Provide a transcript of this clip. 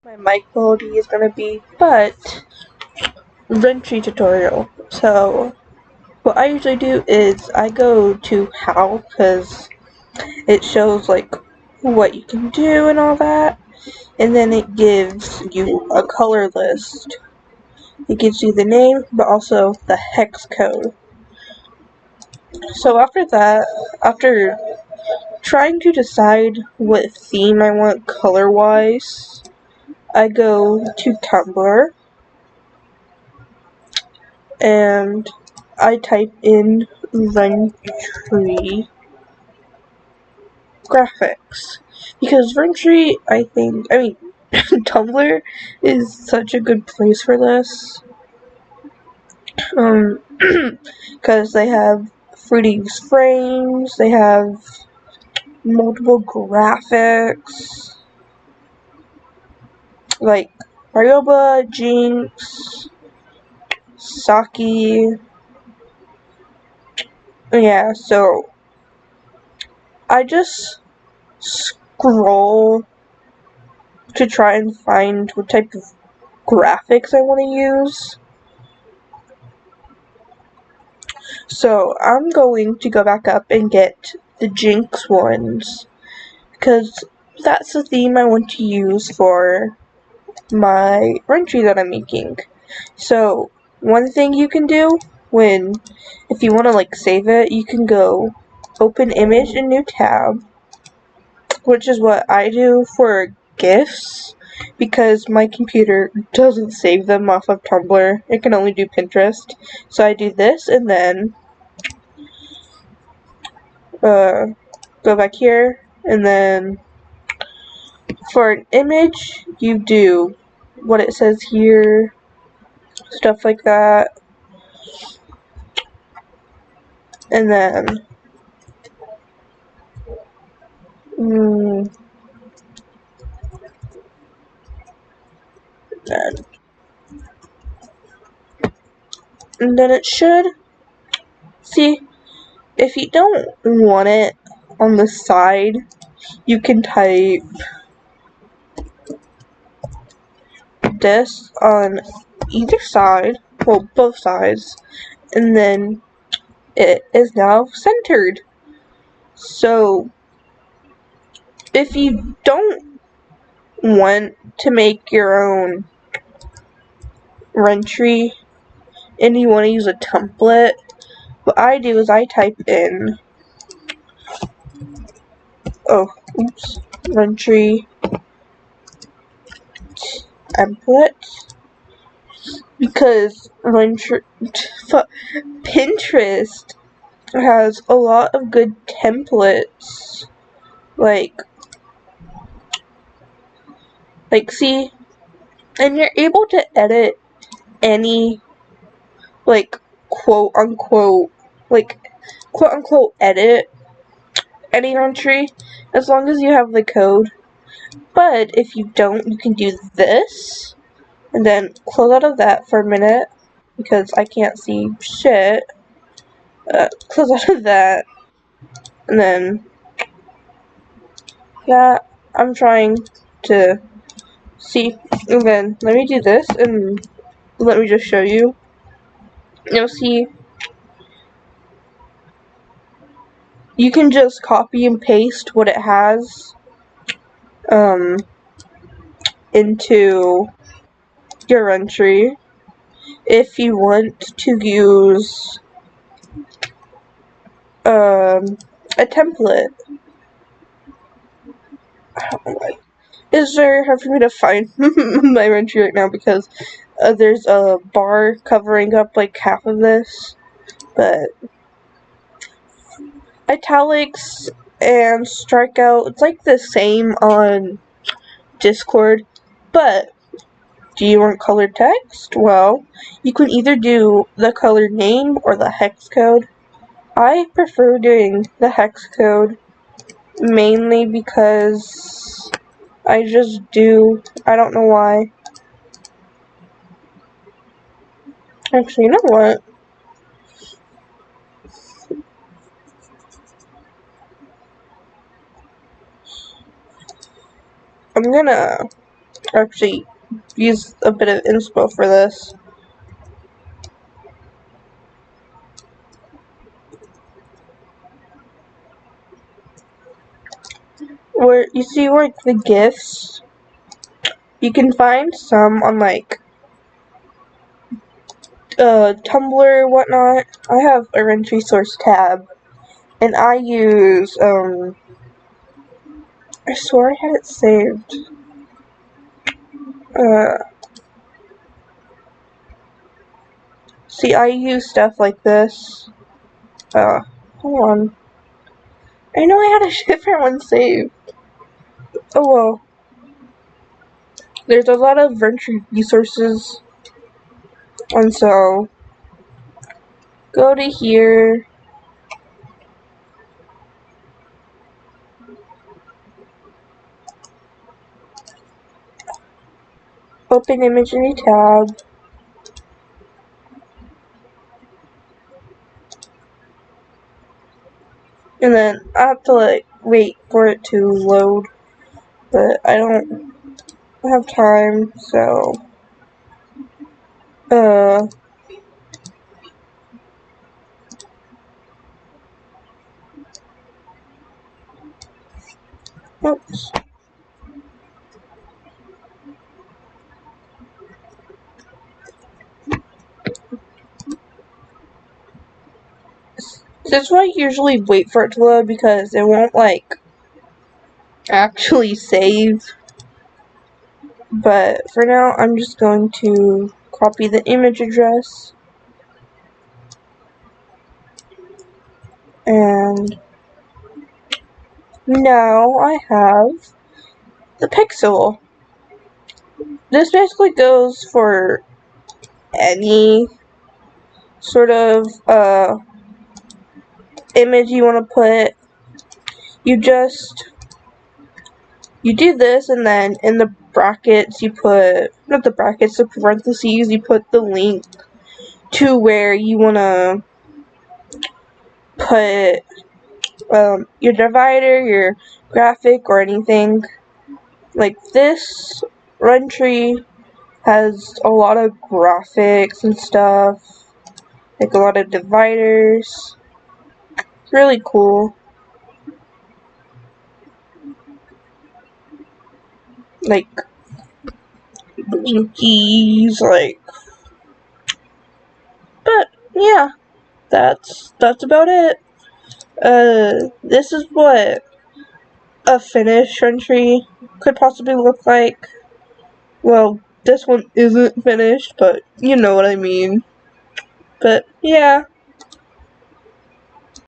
my mic quality is gonna be, but Rentry tutorial. So what I usually do is I go to how, because it shows like what you can do and all that, and then it gives you a color list. It gives you the name, but also the hex code. So after that, after trying to decide what theme I want color-wise, I go to Tumblr and I type in Rentry graphics. Because Rentry, Tumblr is such a good place for this. Because they have 3D frames, they have multiple graphics, like Ryoba, Jinx, Saki. Yeah, so I just scroll to try and find what type of graphics I want to use. So I'm going to go back up and get the Jinx ones, because that's the theme I want to use for my Rentry that I'm making. So one thing you can do if you want to like save it, you can go open image in new tab, which is what I do for GIFs, because my computer doesn't save them off of Tumblr. It can only do Pinterest. So I do this and then go back here, and then for an image you do what it says here, stuff like that, and then and then it should see. If you don't want it on the side, you can type this on either side, well, both sides, and then it is now centered. So if you don't want to make your own Rentry and you want to use a template, what I do is I type in Rentry template, because Pinterest has a lot of good templates. Like see, and you're able to edit any quote unquote edit any Rentry as long as you have the code. But if you don't, you can do this and then close out of that for a minute because I can't see shit. Close out of that, and then I'm trying to see, and then let me do this and let me just show you. You'll see you can just copy and paste what it has into your Rentry. If you want to use a template, it's very hard for me to find my Rentry right now because there's a bar covering up like half of this, but italics and strikeout, it's like the same on Discord. But do you want colored text? Well, you can either do the colored name or the hex code. I prefer doing the hex code mainly because I just do. I don't know why. Actually, you know what? I'm gonna actually use a bit of inspo for this. Where you see like the gifts, you can find some on like Tumblr, whatnot. I have a Rentry source tab, and I use I swear I had it saved. See, I use stuff like this. Hold on. I know I had a different one saved. Oh well. There's a lot of Rentry resources, and so go to here. Open imagery tab. And then I have to like wait for it to load, but I don't have time, so oops. This is why I usually wait for it to load, because it won't like actually save. But for now, I'm just going to copy the image address, and now I have the pixel. This basically goes for any sort of image you want to put. You do this, and then in the brackets you put, not the brackets, the parentheses, you put the link to where you want to put your divider, your graphic, or anything. Like this Rentry has a lot of graphics and stuff, like a lot of dividers. It's really cool. Like blinkies, like. But yeah, that's about it. This is what a finished Rentry could possibly look like. Well, this one isn't finished, but you know what I mean. But yeah.